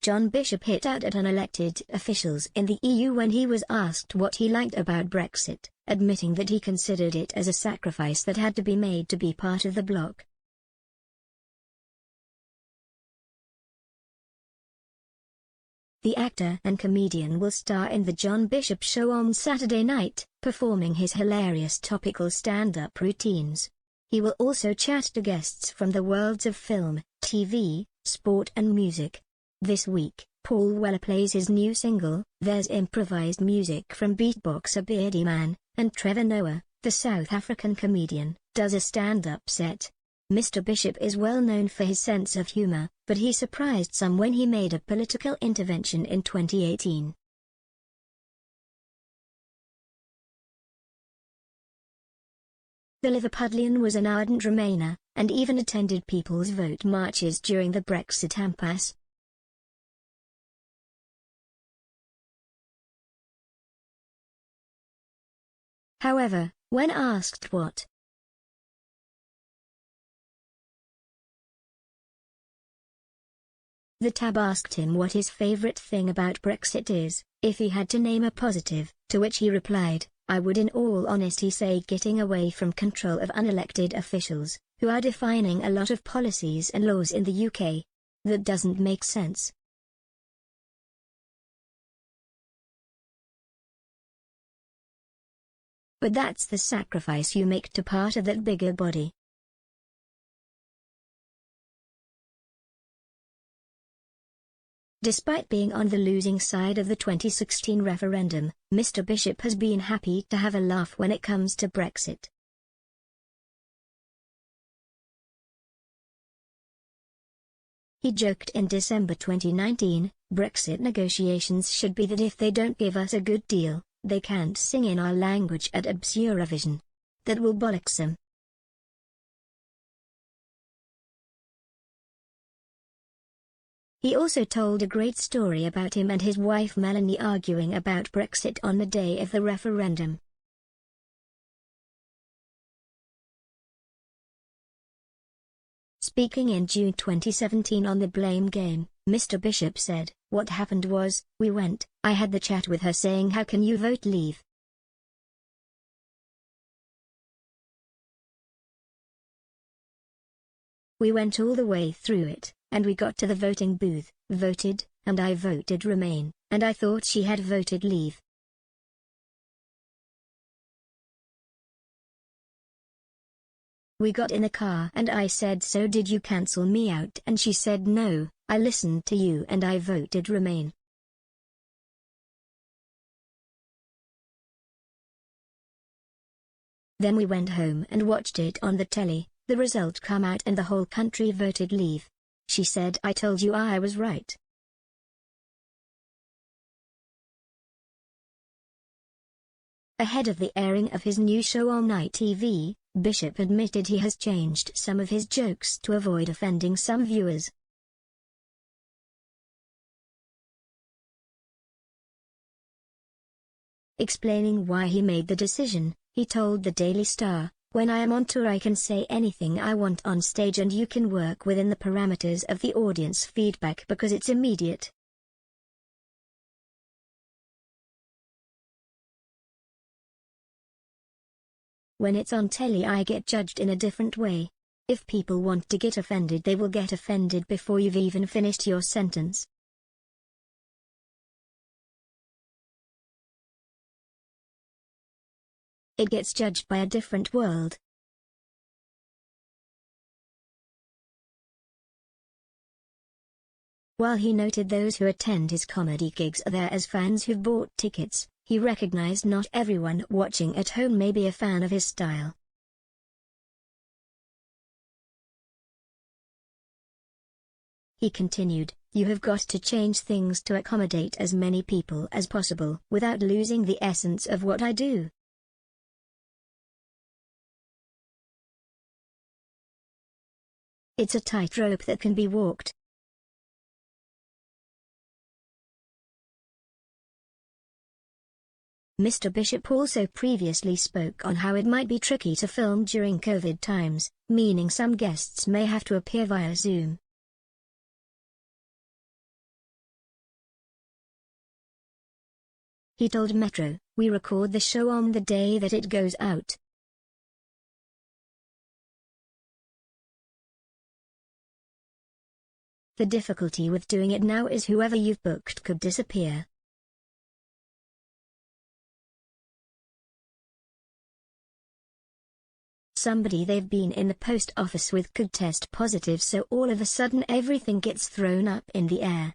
John Bishop hit out at unelected officials in the EU when he was asked what he liked about Brexit, admitting that he considered it as a sacrifice that had to be made to be part of the bloc. The actor and comedian will star in The John Bishop Show on Saturday night, performing his hilarious topical stand-up routines. He will also chat to guests from the worlds of film, TV, sport and music. This week, Paul Weller plays his new single, There's improvised music from beatboxer Beardy Man, and Trevor Noah, the South African comedian, does a stand-up set. Mr. Bishop is well known for his sense of humor, but he surprised some when he made a political intervention in 2018. The Liverpudlian was an ardent Remainer, and even attended People's Vote marches during the Brexit impasse. However, when asked what the Tab asked him what his favorite thing about Brexit is, if he had to name a positive, to which he replied, I would in all honesty say getting away from control of unelected officials, who are defining a lot of policies and laws in the UK. That doesn't make sense. But that's the sacrifice you make to part of that bigger body. Despite being on the losing side of the 2016 referendum, Mr. Bishop has been happy to have a laugh when it comes to Brexit. He joked in December 2019, Brexit negotiations should be that if they don't give us a good deal, they can't sing in our language at Eurovision. That will bollocks them. He also told a great story about him and his wife Melanie arguing about Brexit on the day of the referendum. Speaking in June 2017 on The Blame Game, Mr. Bishop said, what happened was, I had the chat with her saying how can you vote leave? We went all the way through it, and we got to the voting booth, voted, and I voted Remain, and I thought she had voted Leave. We got in the car and I said, so did you cancel me out? And she said, no, I listened to you and I voted Remain. Then we went home and watched it on the telly, the result come out and the whole country voted Leave. She said, I told you I was right. Ahead of the airing of his new show on ITV, Bishop admitted he has changed some of his jokes to avoid offending some viewers. Explaining why he made the decision, he told the Daily Star, when I am on tour I can say anything I want on stage and you can work within the parameters of the audience feedback because it's immediate. When it's on telly I get judged in a different way. If people want to get offended they will get offended before you've even finished your sentence. It gets judged by a different world. While he noted those who attend his comedy gigs are there as fans who've bought tickets, he recognized not everyone watching at home may be a fan of his style. He continued, you have got to change things to accommodate as many people as possible without losing the essence of what I do. It's a tightrope that can be walked. Mr. Bishop also previously spoke on how it might be tricky to film during COVID times, meaning some guests may have to appear via Zoom. He told Metro, "We record the show on the day that it goes out. The difficulty with doing it now is whoever you've booked could disappear. Somebody they've been in the post office with could test positive, so all of a sudden everything gets thrown up in the air.